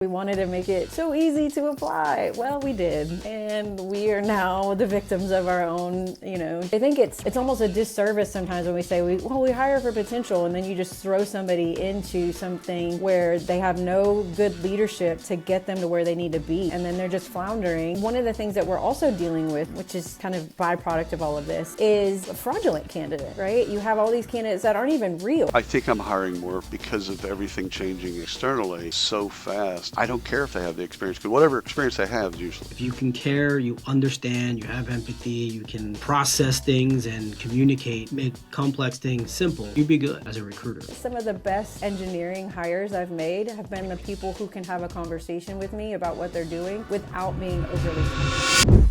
We wanted to make it so easy to apply. Well, we did. And we are now the victims of our own, I think it's almost a disservice sometimes when we say, we hire for potential, and then you just throw somebody into something where they have no good leadership to get them to where they need to be. And then they're just floundering. One of the things that we're also dealing with, which is kind of byproduct of all of this, is a fraudulent candidate, right? You have all these candidates that aren't even real. I think I'm hiring more because of everything changing externally so fast. I don't care if they have the experience, because whatever experience they have, usually. If you can care, you understand, you have empathy, you can process things and communicate, make complex things simple, you'd be good as a recruiter. Some of the best engineering hires I've made have been the people who can have a conversation with me about what they're doing without being overly.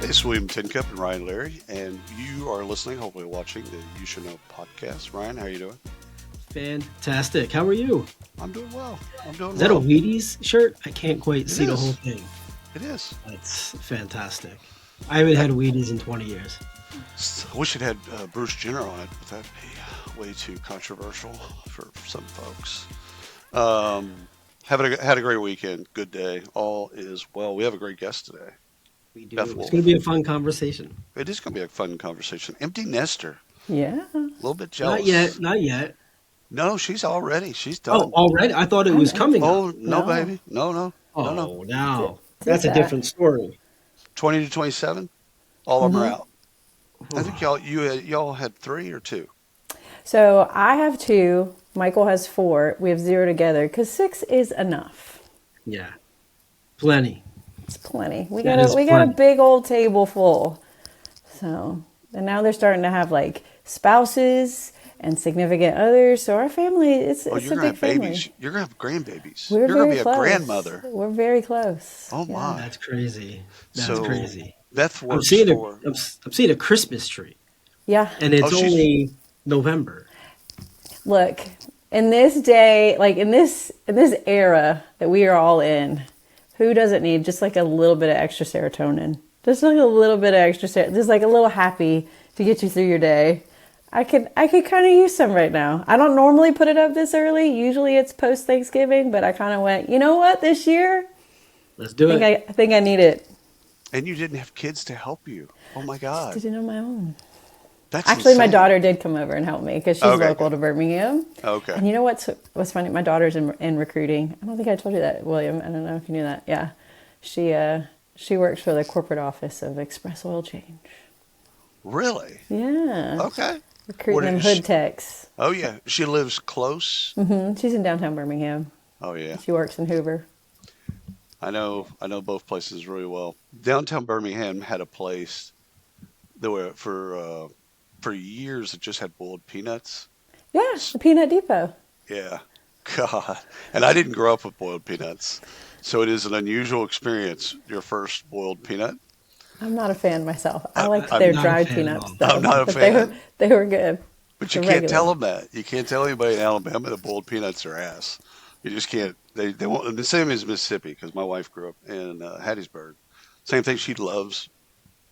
It's William Tincup and Ryan Leary, and you are listening, hopefully watching, the You Should Know podcast. Ryan, how are you doing? Fantastic. How are you? I'm doing well. Is that a Wheaties shirt? I can't quite see the whole thing. It is. That's fantastic. I haven't had Wheaties in 20 years. I wish it had Bruce Jenner on it, but that'd be way too controversial for some folks. Had a great weekend. Good day. All is well. We have a great guest today. We do. It's going to be a fun conversation. It is going to be a fun conversation. Empty nester. Yeah. A little bit jealous. Not yet. No, she's already. She's done. Oh, already? I thought it was coming. Oh, no, baby. No. Oh, no. That's a different story. 20 to 27, all of them are out. I think y'all had 3 or 2. So I have 2. Michael has 4. We have 0 together because 6 is enough. Yeah. Plenty. It's plenty. We got a big old table full. So, and now they're starting to have like spouses and significant others. So our family, it's a big family. Babies. You're gonna have grandbabies. You're gonna be close. a grandmother. We're very close. Oh my, that's crazy. That's crazy. Beth works I'm seeing a Christmas tree. Yeah, and it's only November. Look, in this day, like in this era that we are all in. Who doesn't need just like a little bit of extra serotonin? Just like a little bit of extra just like a little happy to get you through your day. I could kind of use some right now. I don't normally put it up this early. Usually it's post Thanksgiving, but I kind of went, you know what, this year? Let's do it. I think I need it. And you didn't have kids to help you. Oh my God. I just did it on my own. That's actually insane. My daughter did come over and help me because she's local to Birmingham. Okay. And you know what's funny? My daughter's in recruiting. I don't think I told you that, William. I don't know if you knew that. Yeah, she works for the corporate office of Express Oil Change. Really? Yeah. Okay. Recruiting them hood techs. Oh yeah, she lives close. Mm-hmm. She's in downtown Birmingham. Oh yeah. She works in Hoover. I know both places really well. Downtown Birmingham had a place that were for years it just had boiled peanuts. Yeah, the Peanut Depot. Yeah. God. And I didn't grow up with boiled peanuts. So it is an unusual experience, your first boiled peanut. I'm not a fan myself. I like their dried peanuts, though. I'm not a fan. They were good. But you can't tell them that. You can't tell anybody in Alabama that boiled peanuts are ass. You just can't. They won't. The same as Mississippi, because my wife grew up in Hattiesburg. Same thing. She loves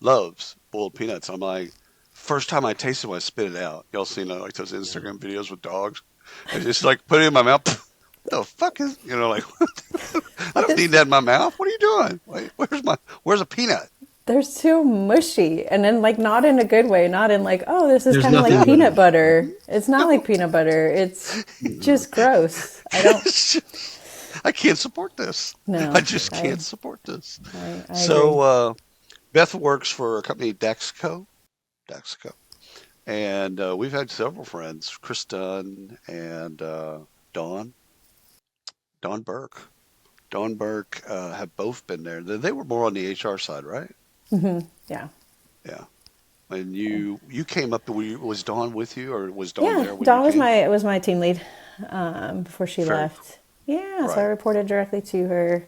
boiled peanuts. I'm like, first time I tasted one, I spit it out. Y'all seen like those Instagram videos with dogs? I just like put it in my mouth. What the fuck is, like, I don't need that in my mouth. What are you doing? Wait, where's a peanut? They're so mushy, and then like not in a good way, not in like, oh, this is kind of like peanut butter. It's not like peanut butter. It's just gross. I can't support this. No, I just can't support this. I so Beth works for a company, Dexco, and we've had several friends, Chris Dunn and Dawn Burke. Dawn Burke have both been there. They were more on the HR side, right? Mm-hmm. Yeah. Yeah. And you came up. Was Dawn with you, or was Dawn there? Dawn was my team lead before she left. Yeah, right. So I reported directly to her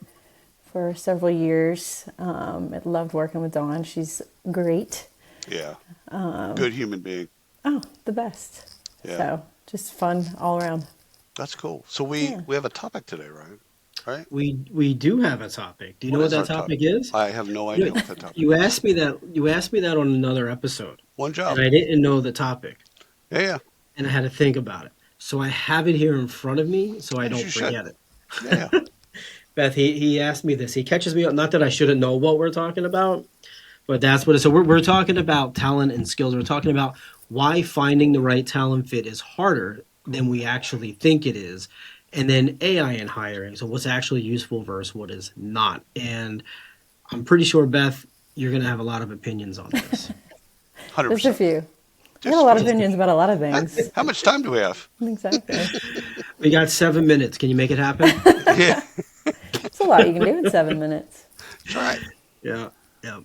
for several years. I loved working with Dawn. She's great. Yeah. Good human being. Oh, the best. Yeah. So just fun all around. That's cool. So we have a topic today, right? right? We do have a topic. Do you know What what is our that topic is? I have no idea what that topic You is. asked me that. You asked me that on another episode, One and job. I didn't know the topic, Yeah, yeah. and I had to think about it. So I have it here in front of me, so I As don't you should. forget it. Yeah, Beth, he asked me this. He catches me up. Not that I shouldn't know what we're talking about, but that's what it is. So we're talking about talent and skills. We're talking about why finding the right talent fit is harder than we actually think it is. And then AI in hiring. So what's actually useful versus what is not. And I'm pretty sure, Beth, you're going to have a lot of opinions on this. 100%. Just a few. I Just got a lot of few. opinions about a lot of things. How much time do we have? Exactly. We got 7 minutes. Can you make it happen? Yeah, It's a lot you can do in 7 minutes. that's right. Yeah. Yeah.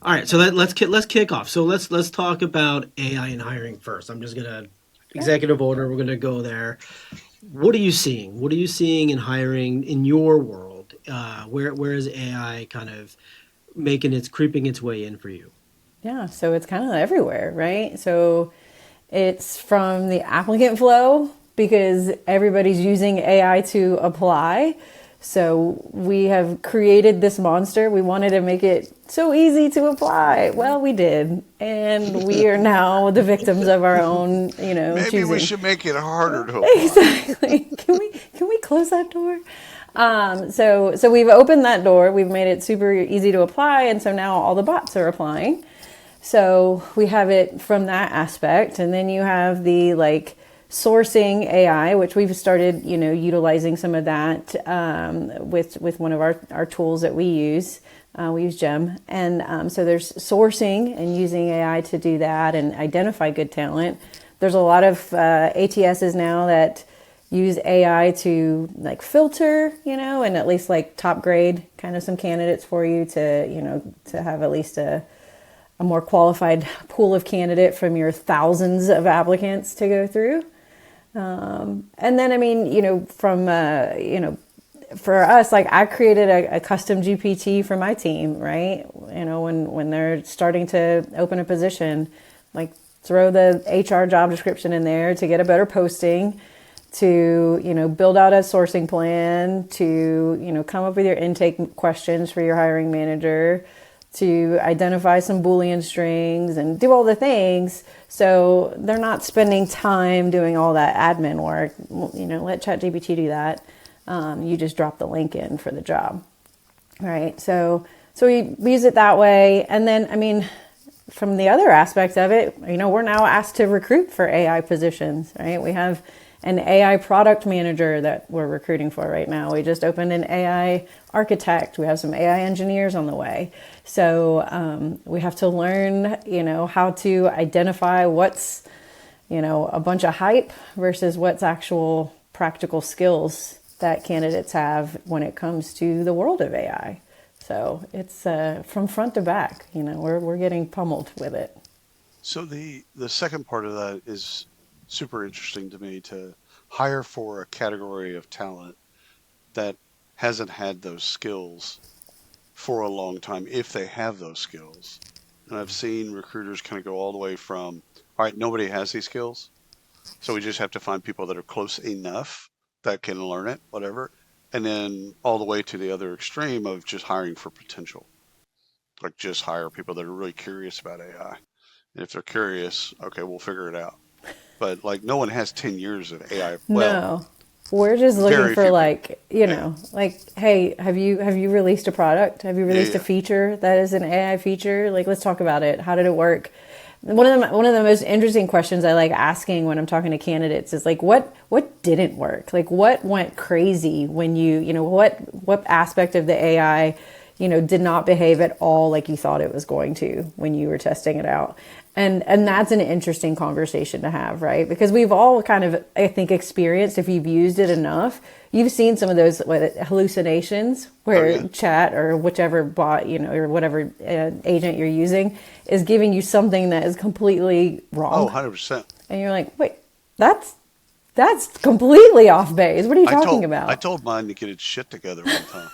All right. So let's kick off. So let's talk about AI in hiring first. I'm just going to executive order. We're going to go there. What are you seeing? What are you seeing in hiring in your world? Where is AI kind of creeping its way in for you? Yeah, so it's kind of everywhere, right? So it's from the applicant flow because everybody's using AI to apply. So we have created this monster. We wanted to make it so easy to apply. Well, we did. And we are now the victims of our own, Maybe choosing. we should make it harder to apply. Exactly. Can we close that door? So we've opened that door. We've made it super easy to apply, and so now all the bots are applying. So we have it from that aspect, and then you have the sourcing AI, which we've started, utilizing some of that with one of our tools that we use. We use Gem, and so there's sourcing and using AI to do that and identify good talent. There's a lot of ATSs now that use AI to filter, and at least top grade kind of some candidates for you to have at least a more qualified pool of candidate from your thousands of applicants to go through. And then, for us, I created a custom GPT for my team, right? When they're starting to open a position, throw the HR job description in there to get a better posting, to, build out a sourcing plan, to, come up with your intake questions for your hiring manager, to identify some Boolean strings and do all the things. So they're not spending time doing all that admin work. Let ChatGPT do that. You just drop the link in for the job. All right. So we use it that way. And then, from the other aspect of it, we're now asked to recruit for AI positions, right? We have an AI product manager that we're recruiting for right now. We just opened an AI architect. We have some AI engineers on the way. So we have to learn, how to identify what's, a bunch of hype versus what's actual practical skills that candidates have when it comes to the world of AI. So it's from front to back, we're getting pummeled with it. So the second part of that is super interesting to me, to hire for a category of talent that hasn't had those skills for a long time, if they have those skills. And I've seen recruiters kind of go all the way from, all right, nobody has these skills, so we just have to find people that are close enough that can learn it, whatever. And then all the way to the other extreme of just hiring for potential. Just hire people that are really curious about AI. And if they're curious, okay, we'll figure it out. But no one has 10 years of AI. Well, No, we're just looking very for few. hey, have you released a product? Have you released a feature that is an AI feature? Let's talk about it. How did it work? One of the most interesting questions I like asking when I'm talking to candidates is what didn't work? What went crazy when what aspect of the AI did not behave at all like you thought it was going to when you were testing it out. And that's an interesting conversation to have, right? Because we've all kind of, I think, experienced, if you've used it enough, you've seen some of those hallucinations where chat or whichever bot, or whatever agent you're using is giving you something that is completely wrong. Oh, 100%. And you're like, wait, that's completely off base. What are you talking about? I told mine to get its shit together one time.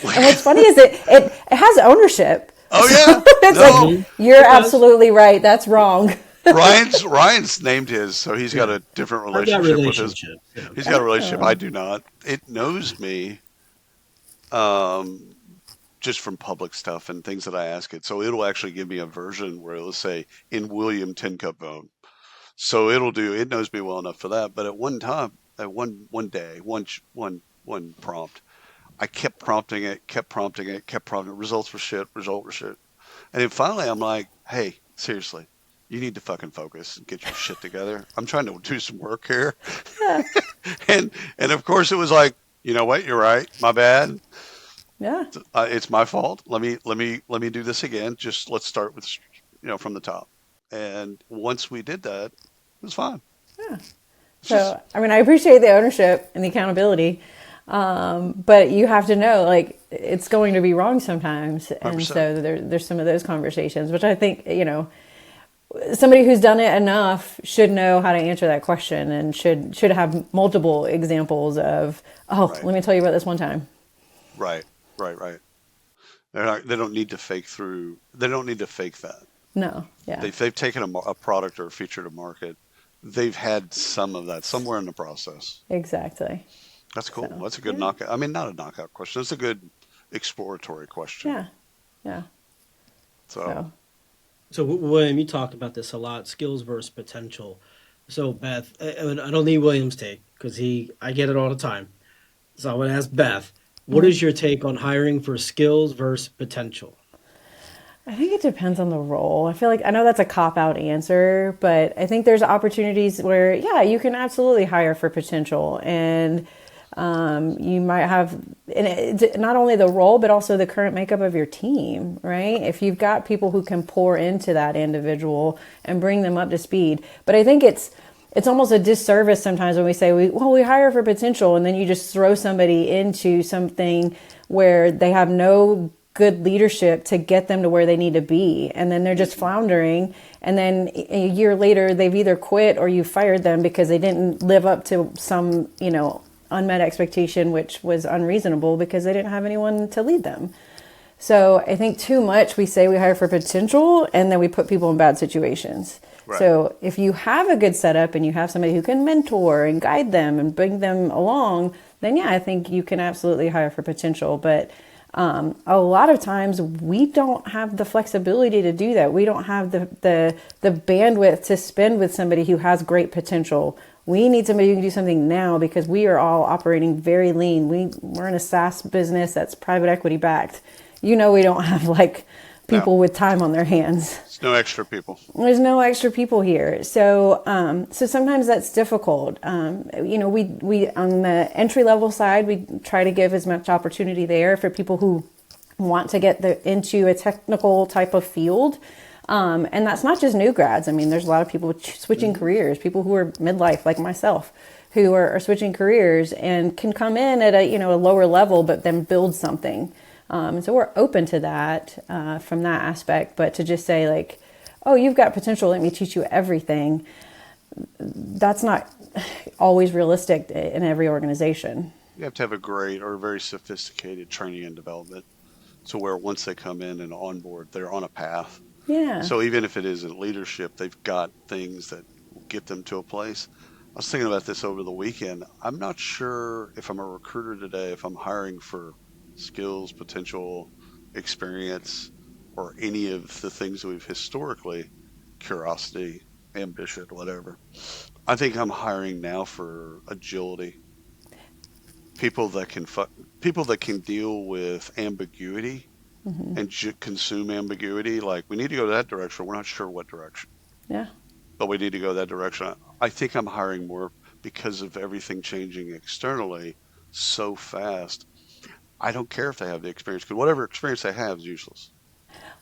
And what's funny is it has ownership. Oh, yeah? It's you're absolutely right. That's wrong. Ryan's named his, so he's got Yeah. a different I've got relationship with his. relationships. Yeah. He's got a relationship. I Oh, do not. It knows me um, just from public stuff and things that I ask it. So it'll actually give me a version where it'll say in William Tin Cup Bone. So it knows me well enough for that. But at one time, at one day, one prompt, I kept prompting it, kept prompting it, kept prompting it. Results were shit. Result were shit. And then finally, I'm like, hey, seriously, you need to fucking focus and get your shit together. I'm trying to do some work here. yeah, And of course, it was like, you know what? You're right. My bad. yeah, It's my fault. Let me do this again. Just let's start with from the top. And once we did that, it was fine. yeah. It's just So, I mean, I appreciate the ownership and the accountability, but you have to know, like, it's going to be wrong sometimes, and 100%. so there's some of those conversations, which I think somebody who's done it enough should know how to answer that question and should have multiple examples of, oh, Right, let me tell you about this one time. right, right. They don't need to fake through. They don't need to fake that. No, yeah, They've taken a product or a feature to market. They've had some of that somewhere in the process. exactly. That's cool. So, That's a good yeah, knockout. I mean, not a knockout question. It's a good exploratory question. yeah, yeah. So, So, So, William, you talked about this a lot: skills versus potential. So, Beth, I don't need William's take because I get it all the time. So, I want to ask Beth, what mhm. is your take on hiring for skills versus potential? I think it depends on the role. I feel like I know that's a cop out answer, but I think there's opportunities where, yeah, you can absolutely hire for potential. And you might have, and it's not only the role, but also the current makeup of your team, right? If you've got people who can pour into that individual and bring them up to speed. But I think it's almost a disservice sometimes when we say we hire for potential, and then you just throw somebody into something where they have no good leadership to get them to where they need to be, and then they're just floundering, and then a year later they've either quit or you fired them because they didn't live up to some unmet expectation, which was unreasonable because they didn't have anyone to lead them. So I think too much we say we hire for potential, and then we put people in bad situations. right. So if you have a good setup and you have somebody who can mentor and guide them and bring them along, then yeah, I think you can absolutely hire for potential. But a lot of times we don't have the flexibility to do that. We don't have the bandwidth to spend with somebody who has great potential. We need somebody who can do something now because we are all operating very lean. We're in a SaaS business that's private equity backed. We don't have like No, people with time on their hands. it's no extra people. There's no extra people here, so sometimes that's difficult. We on the entry level side, we try to give as much opportunity there for people who want to get into a technical type of field, and that's not just new grads. I mean, there's a lot of people switching careers, people who are midlife like myself, who are switching careers and can come in at a lower level, but then build something. And so we're open to that from that aspect, but to just say like, oh, you've got potential, let me teach you everything, that's not always realistic in every organization. You have to have a great or very sophisticated training and development to where once they come in and on board, they're on a path. Yeah. So even if it isn't leadership, they've got things that will get them to a place. I was thinking about this over the weekend. I'm not sure if I'm a recruiter today, if I'm hiring for skills, potential, experience, or any of the things that we've historically, curiosity, ambition, whatever. I think I'm hiring now for agility. People that can people that can deal with ambiguity Hmm. and consume ambiguity. Like we need to go that direction. We're not sure what direction, Yeah. but we need to go that direction. I think I'm hiring more because of everything changing externally so fast. I don't care if they have the experience because whatever experience they have is useless.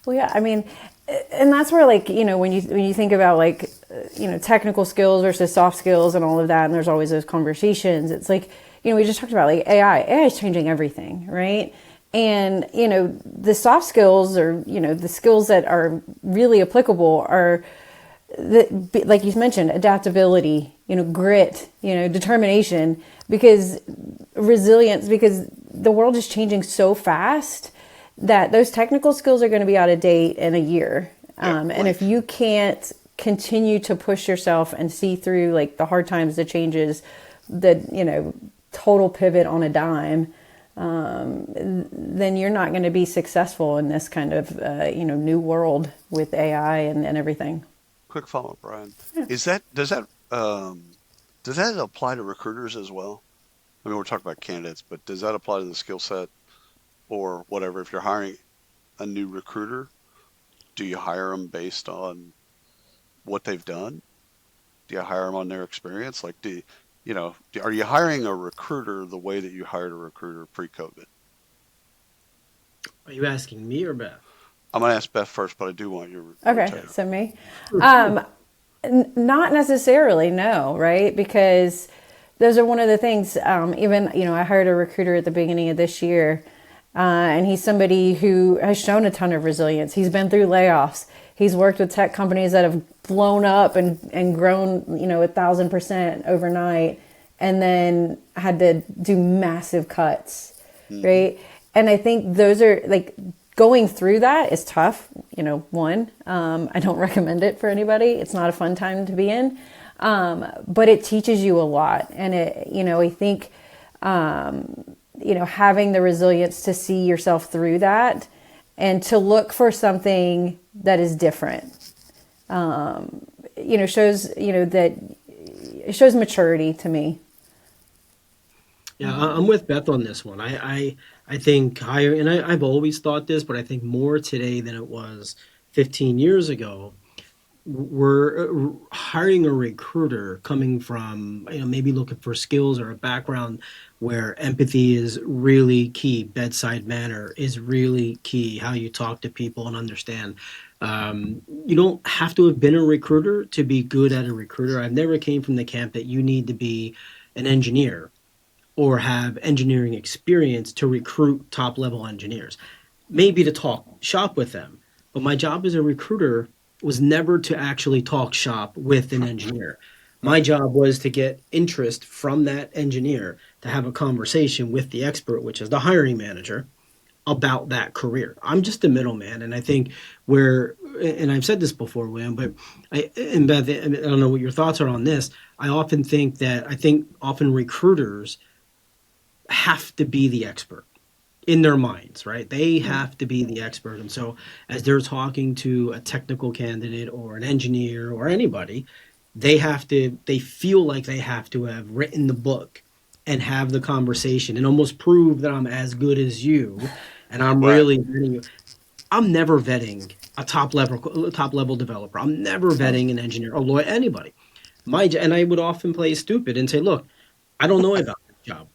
Well, yeah, I mean, and that's where like, when you think about like, technical skills versus soft skills and all of that, and there's always those conversations. It's like, we just talked about like AI. AI is changing everything, right? And, the soft skills or, the skills that are really applicable are like you mentioned, adaptability, grit, determination, because resilience, because the world is changing so fast that those technical skills are going to be out of date in a year. Yeah, And if like you can't continue to push yourself and see through like the hard times, the changes, the, total pivot on a dime, then you're not going to be successful in this kind of, new world with AI and everything. Quick follow-up, Brian. Yeah. Does that apply to recruiters as well? I mean, we're talking about candidates, but does that apply to the skill set or whatever? If you're hiring a new recruiter, do you hire them based on what they've done? Do you hire them on their experience? Like, are you hiring a recruiter the way that you hired a recruiter pre-COVID? Are you asking me or Beth? I'm going to ask Beth first, but I do want your Okay, take. so me. Not necessarily, no, right? Because those are one of the things, even, I hired a recruiter at the beginning of this year, and he's somebody who has shown a ton of resilience. He's been through layoffs. He's worked with tech companies that have blown up and grown, 1,000% overnight, and then had to do massive cuts, right? And I think those are like, going through that is tough. One, I don't recommend it for anybody. It's not a fun time to be in, but it teaches you a lot. And I think, having the resilience to see yourself through that and to look for something that is different, shows, that it shows maturity to me. Yeah, I'm with Beth on this one. I think higher, and I've always thought this, but I think more today than it was 15 years ago. We're hiring a recruiter coming from, maybe looking for skills or a background where empathy is really key, bedside manner is really key, how you talk to people and understand. You don't have to have been a recruiter to be good at a recruiter. I've never came from the camp that you need to be an engineer or have engineering experience to recruit top level engineers, maybe to talk shop with them. But my job as a recruiter was never to actually talk shop with an engineer. My job was to get interest from that engineer to have a conversation with the expert, which is the hiring manager, about that career. I'm just the middleman. And I think and I've said this before, William, but and Beth, I don't know what your thoughts are on this. I think often recruiters have to be the expert in their minds, right? They have to be the expert. And so as they're talking to a technical candidate or an engineer or anybody, they feel like they have to have written the book and have the conversation and almost prove that I'm as good as you and I'm really vetting you. I'm never vetting a top level developer. I'm never vetting an engineer, a lawyer, anybody. And I would often play stupid and say, look, I don't know about this job.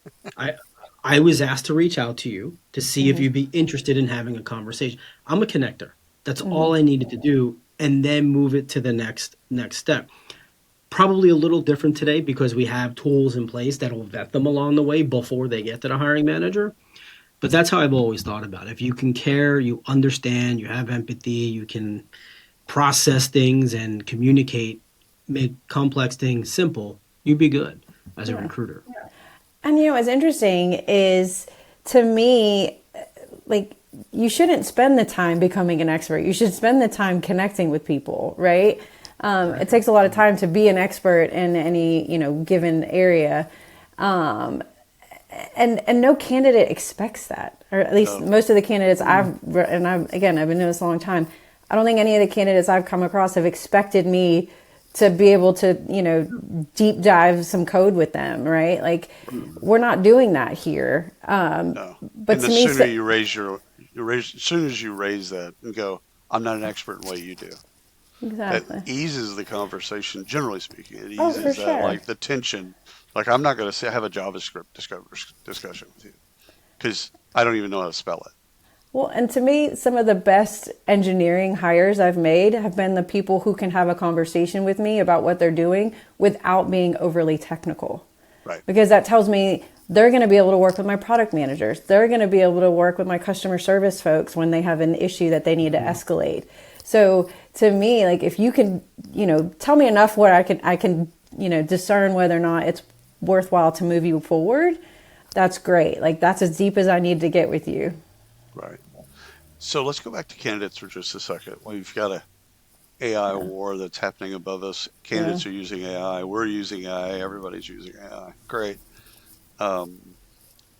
I was asked to reach out to you to see if you'd be interested in having a conversation. I'm a connector. That's all I needed to do, and then move it to the next step. Probably a little different today because we have tools in place that will vet them along the way before they get to the hiring manager. But that's how I've always thought about it. If you can care, you understand, you have empathy, you can process things and communicate, make complex things simple, you'd be good as a recruiter. And what's interesting is, to me, like, you shouldn't spend the time becoming an expert. You should spend the time connecting with people, right? It takes a lot of time to be an expert in any, given area. And no candidate expects that, or at least most of the candidates I've been doing this a long time. I don't think any of the candidates I've come across have expected me to be able to, deep dive some code with them, right? Like, we're not doing that here. No. But and to the me, sooner as soon as you raise that and go, I'm not an expert in what you do. exactly. That eases the conversation, generally speaking. It Oh, eases for that, sure. like, the tension. Like, I'm not going to have a JavaScript discussion with you because I don't even know how to spell it. Well, and to me, some of the best engineering hires I've made have been the people who can have a conversation with me about what they're doing without being overly technical. Right. Because that tells me they're going to be able to work with my product managers. They're going to be able to work with my customer service folks when they have an issue that they need to escalate. So to me, like, if you can, tell me enough where I can, discern whether or not it's worthwhile to move you forward, that's great. Like, that's as deep as I need to get with you. Right. So let's go back to candidates for just a second. We've got AI Yeah. war that's happening above us. Yeah. Candidates are using AI. We're using AI. Everybody's using AI. Great. Um,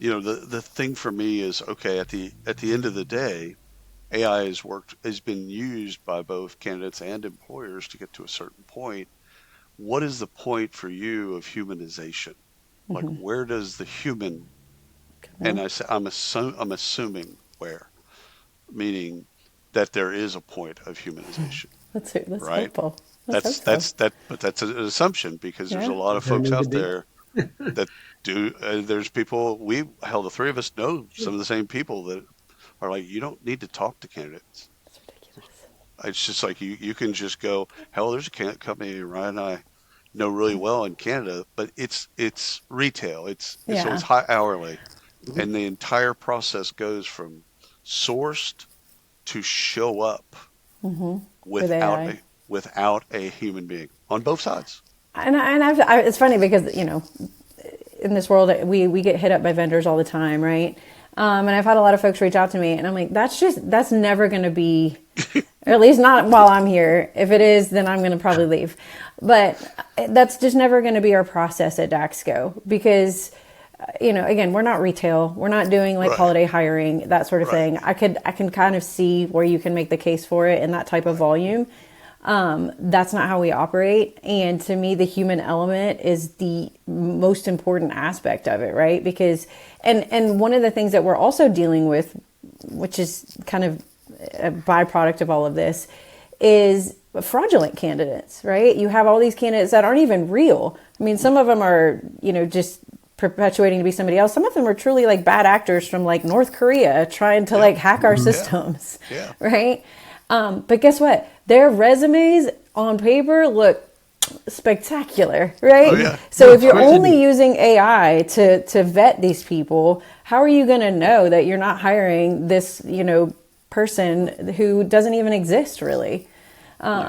the thing for me is okay. At the end of the day, AI has been used by both candidates and employers to get to a certain point. What is the point for you of humanization? Like, where does the human? And Yeah. I'm assuming where, meaning that there is a point of humanization, That's right? hopeful. Let's hope That's so. that's that, but that's an assumption because there's a Yeah. lot of There folks need to out be. there that do. There's people the three of us know some of the same people that are like, you don't need to talk to candidates. It's ridiculous. It's just like you can just go. Hell, there's a company Ryan and I know really well in Canada, but it's retail. So it's Yeah. high hourly, Mhm. and the entire process goes from sourced to show up With without AI. a human being on both sides. It's funny because, in this world, we get hit up by vendors all the time, right? And I've had a lot of folks reach out to me, and I'm like, that's never going to be, or at least not while I'm here. If it is, then I'm going to probably leave. But that's just never going to be our process at Daxco because, again, we're not retail. We're not doing like Right, holiday hiring, that sort of right, thing. I can kind of see where you can make the case for it in that type of right. volume. That's not how we operate. And to me, the human element is the most important aspect of it, right? Because, and one of the things that we're also dealing with, which is kind of a byproduct of all of this, is fraudulent candidates, right? You have all these candidates that aren't even real. I mean, some of them are, just perpetuating to be somebody else. Some of them are truly like bad actors from like North Korea trying to Yeah, like hack our yeah, systems, yeah. right? But guess what? Their resumes on paper look spectacular, Oh right? yeah, So No, if of you're course it only is. using AI to vet these people, how are you going to know that you're not hiring this, person who doesn't even exist really? Yeah.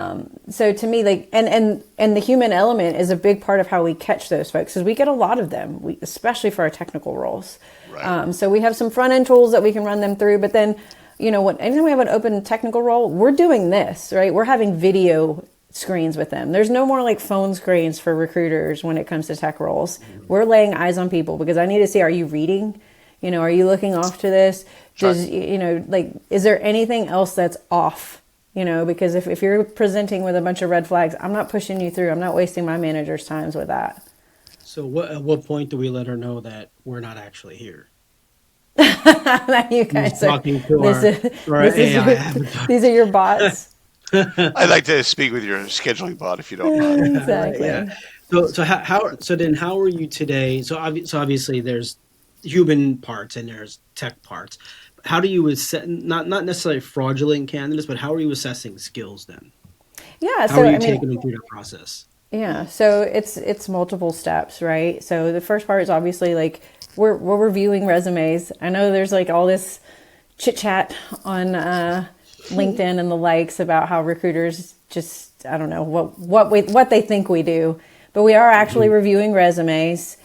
So to me, like, and the human element is a big part of how we catch those folks because we get a lot of them, especially for our technical roles. right. So we have some front end tools that we can run them through, but then, anytime we have an open technical role, we're doing this, right? We're having video screens with them. There's no more like phone screens for recruiters when it comes to tech roles. We're laying eyes on people because I need to see, are you reading? Are you looking off to this? Right. Like, is there anything else that's off? Because if you're presenting with a bunch of red flags, I'm not pushing you through. I'm not wasting my manager's times with that. So at what point do we let her know that we're not actually here? You Who's guys are, talking to this is, our this is AI your, avatar? these are your bots. I'd like to speak with your scheduling bot if you don't mind. Right, yeah. Exactly. So are you today? So obviously there's human parts and there's tech parts. How do you assess not necessarily fraudulent candidates, but how are you assessing skills then? Yeah. How are So, you I mean, taking them through that process? yeah. So it's multiple steps, right? So the first part is obviously like we're reviewing resumes. I know there's like all this chit chat on LinkedIn and the likes about how recruiters just, I don't know what they think we do, but we are actually reviewing resumes.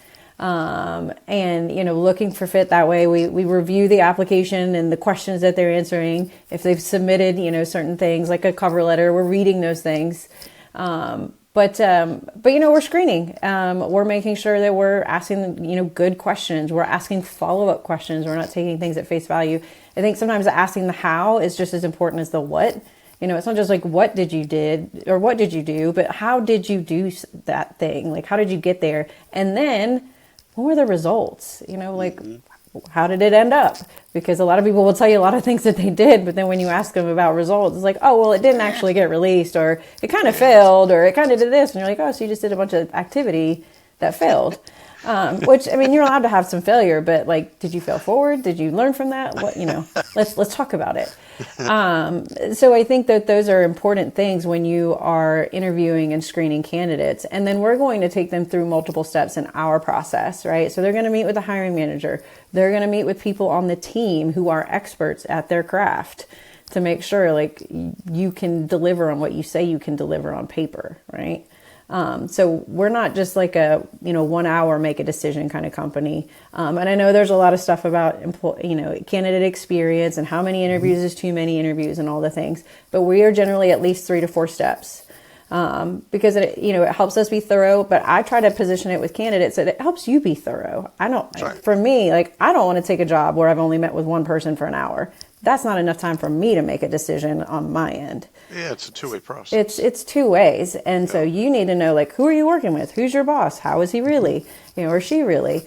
And looking for fit that way. We review the application and the questions that they're answering. If they've submitted certain things like a cover letter, we're reading those things. But we're screening. We're making sure that we're asking good questions. We're asking follow-up questions. We're not taking things at face value. I think sometimes asking the how is just as important as the what. It's not just like what did you did or what did you do, but how did you do that thing? Like how did you get there? And then what were the results? Like Hmm. how did it end up? Because a lot of people will tell you a lot of things that they did, but then when you ask them about results, it's like, oh, well, it didn't actually get released, or it kind of failed, or it kind of did this. And you're like, oh, so you just did a bunch of activity that failed. Which, I mean, you're allowed to have some failure, but like, did you fail forward? Did you learn from that? Let's talk about it. So I think that those are important things when you are interviewing and screening candidates. And then we're going to take them through multiple steps in our process, right? So they're going to meet with the hiring manager. They're going to meet with people on the team who are experts at their craft to make sure like you can deliver on what you say you can deliver on paper, right? So we're not just like a 1 hour make a decision kind of company. And I know there's a lot of stuff about candidate experience and how many interviews is too many interviews and all the things. But we are generally at least 3 to 4 steps. Because it helps us be thorough, but I try to position it with candidates that it helps you be thorough. For me, like, I don't want to take a job where I've only met with one person for an hour. That's not enough time for me to make a decision on my end. Yeah, it's a two-way process. It's two ways. And so you need to know, like, who are you working with? Who's your boss? How is he really? Or she really?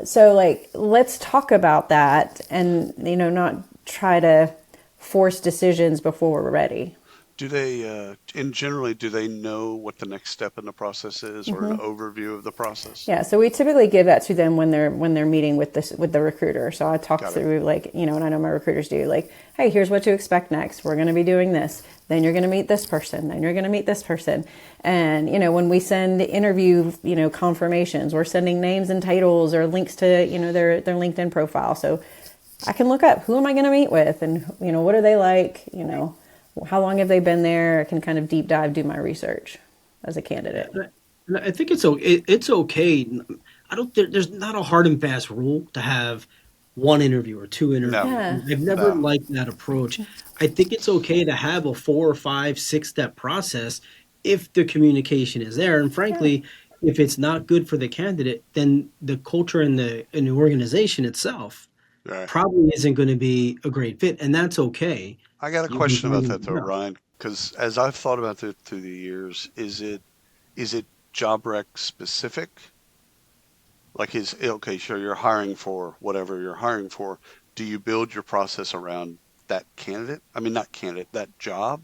So like, let's talk about that and, not try to force decisions before we're ready. Do they, do they know what the next step in the process is, or an overview of the process? Yeah, so we typically give that to them when they're meeting with the recruiter. So I talk through, like, and I know my recruiters do, like, hey, here's what to expect next. We're going to be doing this. Then you're going to meet this person. Then you're going to meet this person. And, when we send interview, confirmations, we're sending names and titles or links to, their LinkedIn profile. So I can look up, who am I going to meet with, and, what are they like, how long have they been there? I can kind of deep dive, do my research as a candidate. And I think it's okay. There's not a hard and fast rule to have one interview or two interviews. No. Yeah. I've never liked that approach. I think it's okay to have a 4 or 5, 6-step process if the communication is there. And frankly, if it's not good for the candidate, then the culture in the organization itself probably isn't going to be a great fit, and that's okay. I got a question about that though, Ryan, because as I've thought about it through the years, is it job rec specific? Like, sure, you're hiring for whatever you're hiring for. Do you build your process around that candidate? I mean, not candidate, that job?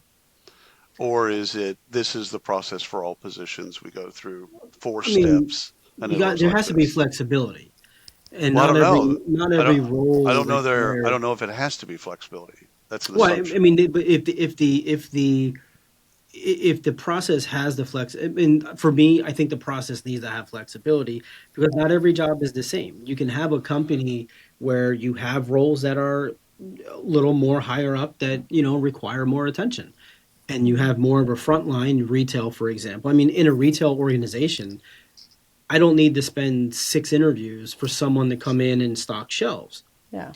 Or is it, this is the process for all positions? We go through 4 steps. And there has to be flexibility. And well, not every role. I don't know if it has to be flexibility. That's an well, assumption. I mean, if the process has the flex, I mean, for me, I think the process needs to have flexibility because not every job is the same. You can have a company where you have roles that are a little more higher up that require more attention, and you have more of a frontline retail, for example. I mean, in a retail organization, I don't need to spend 6 interviews for someone to come in and stock shelves. Yeah.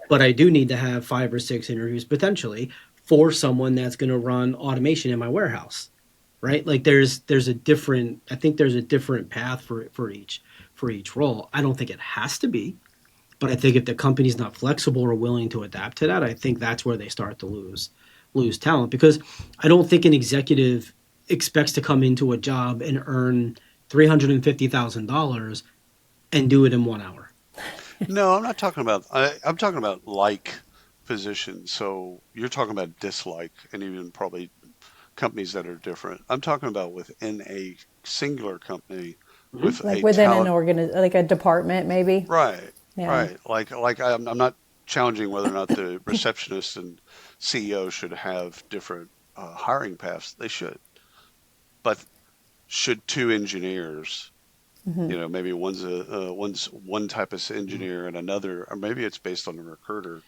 But I do need to have 5 or 6 interviews potentially for someone that's going to run automation in my warehouse, right? Like there's a different path for each role. I don't think it has to be, but I think if the company's not flexible or willing to adapt to that, I think that's where they start to lose talent, because I don't think an executive expects to come into a job and earn $350,000 and do it in 1 hour. No, I'm not talking about. I'm talking about like positions. So you're talking about dislike, and even probably companies that are different. I'm talking about within a singular company with Like a within talent, like a department, maybe. right, Yeah. right. Like I'm not challenging whether or not the receptionist and CEO should have different hiring paths. They should, but should 2 engineers? Maybe one's one type of engineer and another, or maybe it's based on the recruiter.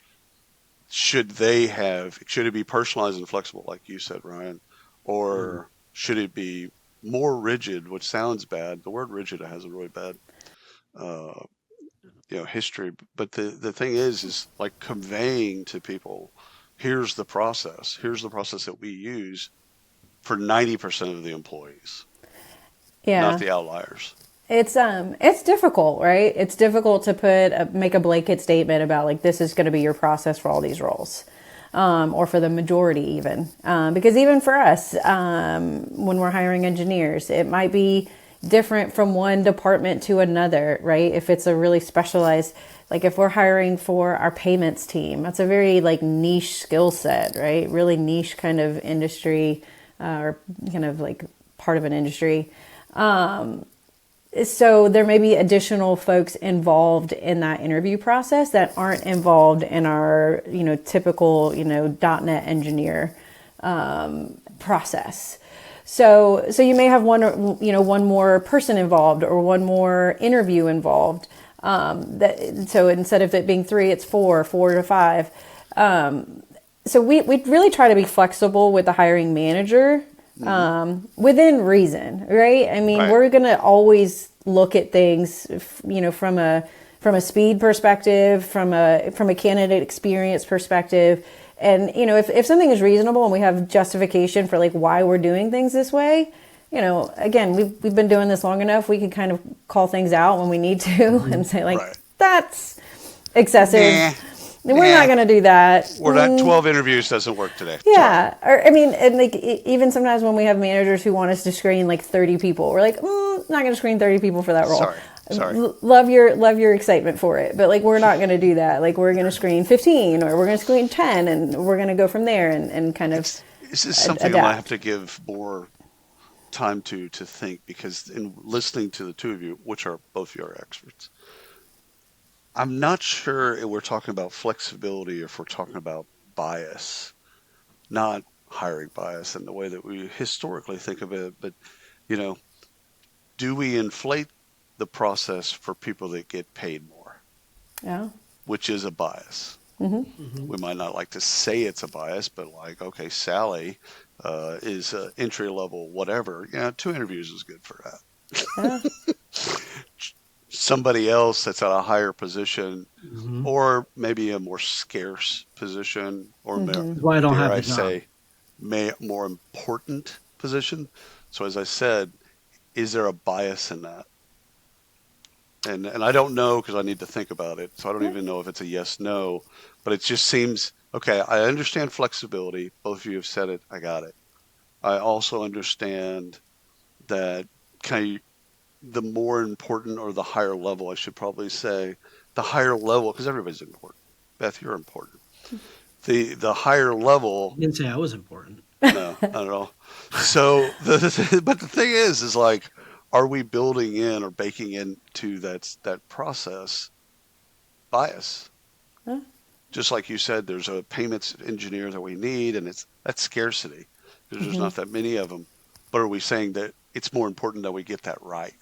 Should it be personalized and flexible, like you said, Ryan, or should it be more rigid, which sounds bad. The word rigid has a really bad, history. But the thing is like conveying to people, here's the process. Here's the process that we use for 90% of the employees, not the outliers. It's difficult, right? It's difficult to make a blanket statement about, like, this is going to be your process for all these roles, or for the majority even. Because even for us, when we're hiring engineers, it might be different from one department to another, right? If it's a really specialized, like if we're hiring for our payments team, that's a very like niche skill set, right? Really niche kind of industry, or kind of like part of an industry. So there may be additional folks involved in that interview process that aren't involved in our, typical, .NET engineer process. So you may have one more person involved or one more interview involved. So instead of it being 3, it's 4 to 5. So we really try to be flexible with the hiring manager. within reason, right? I mean, Right. we're going to always look at things, from a speed perspective, from a candidate experience perspective. And, if something is reasonable and we have justification for like why we're doing things this way, again, we've been doing this long enough. We can kind of call things out when we need to and say like, Right. that's excessive. Nah. We're not going to do that. We're not 12 interviews doesn't work today. Yeah. Or, I mean, and like even sometimes when we have managers who want us to screen like 30 people, we're like, not going to screen 30 people for that role. Sorry. Love your excitement for it. But like, we're not going to do that. Like, we're going to screen 15 or we're going to screen 10 and we're going to go from there and kind of This is something adapt. I might have to give more time to think, because in listening to the two of you, which are both your experts, I'm not sure if we're talking about flexibility or if we're talking about bias, not hiring bias in the way that we historically think of it. But, do we inflate the process for people that get paid more, Yeah. which is a bias? We might not like to say it's a bias, but like, okay, Sally is entry level, whatever. 2 interviews is good for that. Yeah. Somebody else that's at a higher position, or maybe a more scarce position, or Why I don't dare have I the job. say, more important position. So as I said, is there a bias in that? And I don't know, because I need to think about it. So I don't even know if it's a yes, no, but it just seems, okay, I understand flexibility. Both of you have said it. I got it. I also understand that the more important, or the higher level, I should probably say, the higher level, because everybody's important. Beth, you're important. The higher level, I didn't say I was important. no, not at all. So, but the thing is like, are we building in or baking into that process bias? Huh? Just like you said, there's a payments engineer that we need, and that's scarcity. There's not that many of them. But are we saying that it's more important that we get that right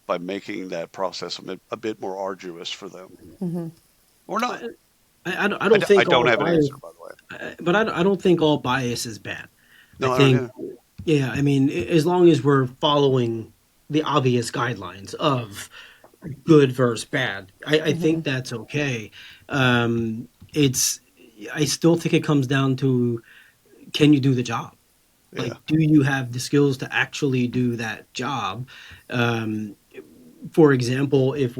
by making that process a bit more arduous for them, or not? I don't think I don't all have an bias, answer, by the way. but I don't think all bias is bad. No, I I don't think, yeah, I mean, as long as we're following the obvious guidelines of good versus bad, I think that's okay. I still think it comes down to, can you do the job? Yeah. Like, do you have the skills to actually do that job? For example, if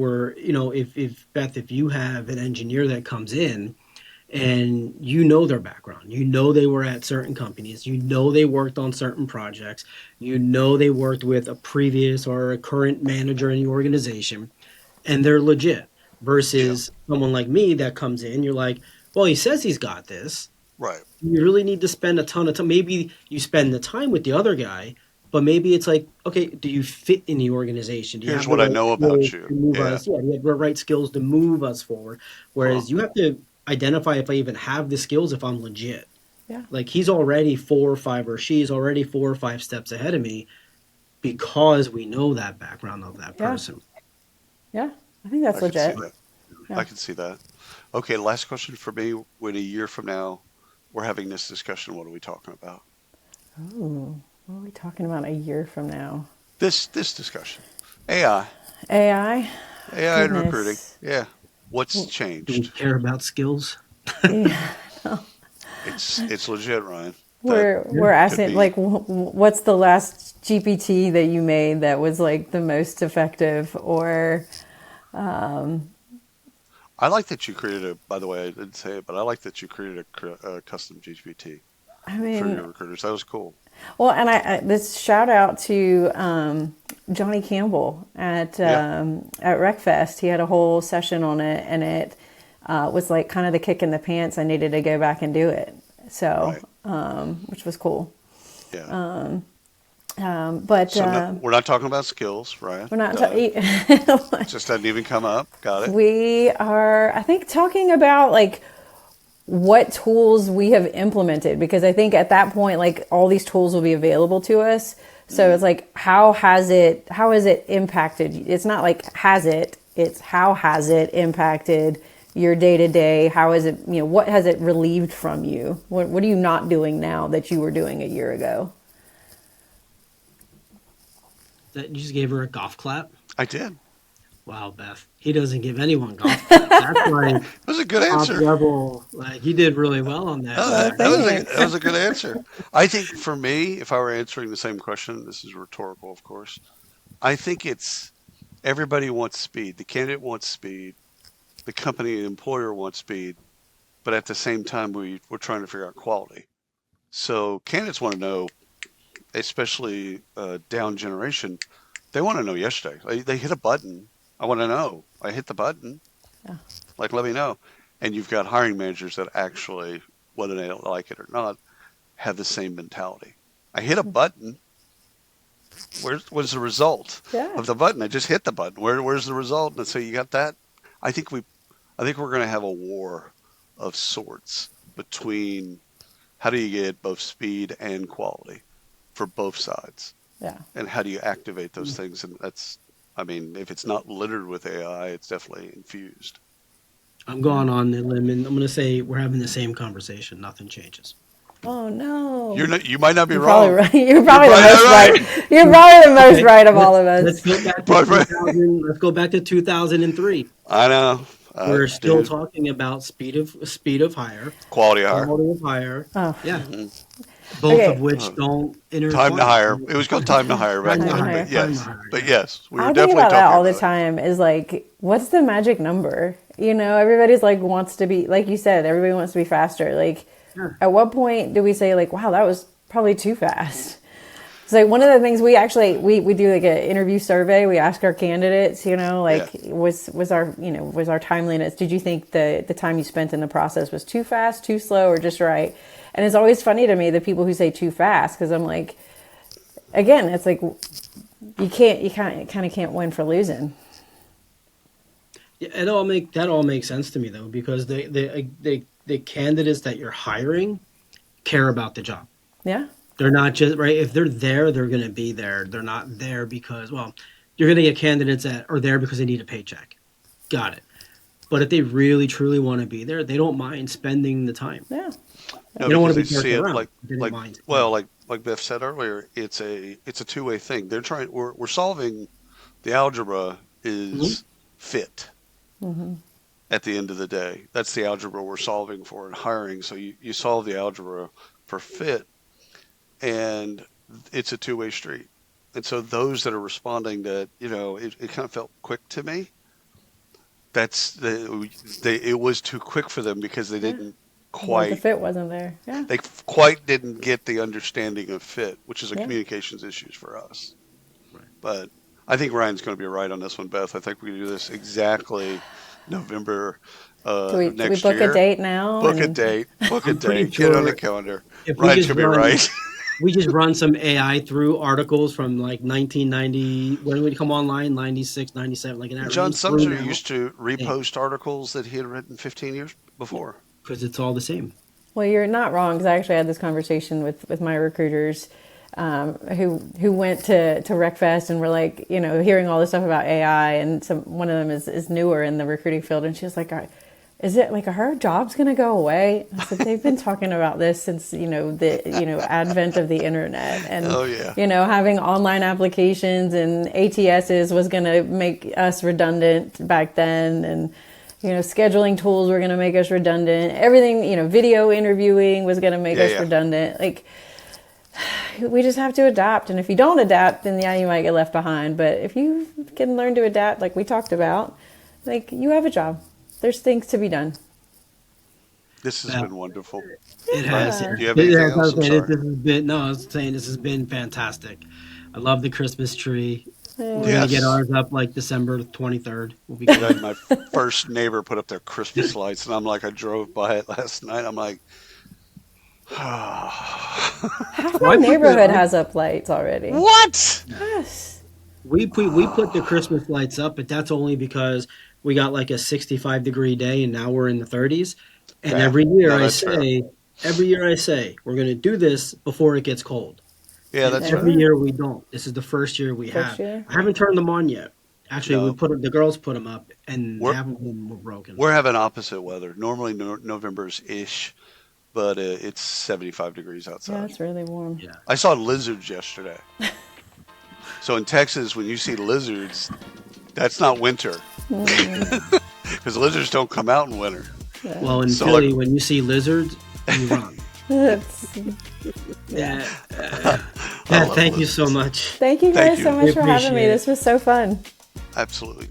Beth, if you have an engineer that comes in and their background, they were at certain companies, they worked on certain projects, they worked with a previous or a current manager in the organization, and they're legit, versus someone like me that comes in, you're like, well, he says he's got this. Right. You really need to spend a ton of time. Maybe you spend the time with the other guy, but maybe it's like, okay, do you fit in the organization? Do you Here's have what the I right know about skills you. to move Yeah. us? Yeah, do you have the right skills to move us forward? Whereas Huh. you have to identify if I even have the skills, if I'm legit. Yeah. Like, he's already 4 or 5, or she's already 4 or 5 steps ahead of me, because we know that background of that Yeah. person. Yeah. I think that's I can see legit. that. Yeah. I can see that. Okay, last question for me. When a year from now we're having this discussion, what are we talking about? Ooh, what are we talking about a year from now? This discussion. AI. AI? AI and Goodness. recruiting. Yeah. What's Do we changed? care about skills? Yeah. It's legit, Ryan. We're asking be. like, what's the last GPT that you made that was like the most effective? Or I like that you created by the way, I didn't say it, but I like that you created a custom GPT I for mean, your recruiters. That was cool. well, and I this shout out to Johnny Campbell at RecFest. He had a whole session on it, and it was like kind of the kick in the pants. I needed to go back and do it, so which was cool. Yeah. But So we're not talking about skills, Ryan. we're not. It just doesn't even come up. Got it. We are, I think, talking about like what tools we have implemented, because I think at that point, like, all these tools will be available to us. So it's like, how has it impacted? It's not like it's how has it impacted, your day to day? How is it, what has it relieved from you? What are you not doing now that you were doing a year ago? That you just gave her a golf clap? I did. Wow, Beth. He doesn't give anyone golf claps. That's like That was a good top answer. level. Like, you did really well on that. No, that was a good answer. I think for me, if I were answering the same question, this is rhetorical, of course. I think it's everybody wants speed. The candidate wants speed. The company, the employer wants speed. But at the same time, we're trying to figure out quality. So candidates want to know, especially down generation, they want to know yesterday. They hit a button. I want to know. I hit the button. Yeah. Like, let me know. And you've got hiring managers that actually, whether they like it or not, have the same mentality. I hit a button. Where's the result of the button? I just hit the button. Where's the result? And so you got that. I think we're going to have a war of sorts between how do you get both speed and quality for both sides. Yeah. And how do you activate those things? And if it's not littered with AI, it's definitely infused. I'm going on the limb, and I'm going to say we're having the same conversation. Nothing changes. Oh no! You might not be You're wrong. Probably right. You're probably the most right. You're probably the most right of all of us. Let's go back to 2003. I know. We're still talking about speed of hire, quality of hire. Oh. Yeah. Both of which don't intertwine. Time to hire. It was called time to hire back then. But yes, we were definitely talking about that all the it. time. Is like, what's the magic number? Everybody's like wants to be, like you said, everybody wants to be faster. Like, at what point do we say like, wow, that was probably too fast? It's like one of the things we actually we do like an interview survey. We ask our candidates, was our timeliness? Did you think the time you spent in the process was too fast, too slow, or just right? And it's always funny to me the people who say too fast, because I'm like, again, it's like you kind of can't win for losing. Yeah, that all makes sense to me though, because the candidates that you're hiring care about the job. Yeah. They're not just right. If they're there, they're going to be there. They're not there because, you're going to get candidates that are there because they need a paycheck. Got it. But if they really truly want to be there, they don't mind spending the time. Yeah. No, they don't want to be see it around. like Beth said earlier, it's a two-way thing. We're solving the algebra is fit. Mm-hmm. At the end of the day, that's the algebra we're solving for in hiring. So you solve the algebra for fit, and it's a two-way street. And so those that are responding that, it kind of felt quick to me. It was too quick for them because they didn't quite. The fit wasn't there. Yeah. They quite didn't get the understanding of fit, which is a communications issues for us. Right. But I think Ryan's going to be right on this one, Beth. I think we can do this exactly November next year. Do we book a date now? Book a date. Get it on the calendar. Ryan's going to be right. We just run some AI through articles from like 1990, when we come online, 96, 97, like in that John range. Sumser used to repost articles that he had written 15 years before. Because it's all the same. Well, you're not wrong, because I actually had this conversation with my recruiters who went to RecFest and were like, hearing all this stuff about AI, and one of them is newer in the recruiting field, and she was like, is it like, are her jobs going to go away? I said, they've been talking about this since, the advent of the internet, and, having online applications and ATSs was going to make us redundant back then. And, scheduling tools were going to make us redundant. Everything, video interviewing was going to make us redundant. Like, we just have to adapt. And if you don't adapt, then you might get left behind. But if you can learn to adapt, like we talked about, like, you have a job. There's things to be done. This has been wonderful. It has. Do you have anything else? I was saying this has been fantastic. I love the Christmas tree. We're going to get ours up like December 23rd. We'll be good. I had my first neighbor put up their Christmas lights, and I'm like, I drove by it last night. I'm like, half my neighborhood has up lights already. What? Yes. We put the Christmas lights up, but that's only because we got like a 65-degree day, and now we're in the 30s. And every year I say we're going to do this before it gets cold. Yeah, that's every year we don't. This is the first year we have. I haven't turned them on yet, Actually, No. the girls put them up, and We're half of them were broken. we're having opposite weather. Normally November's ish, but it's 75 degrees Yeah, outside. it's really warm. Yeah. I saw lizards yesterday. So in Texas, when you see lizards, that's not winter because lizards don't come out in winter. Well, in So, Philly, like- when you see lizards, you run. It's- Yeah. I Pat, love thank you lizards. so much. Thank you Thank guys you. so We much for having me. appreciate it. This was so fun. Absolutely.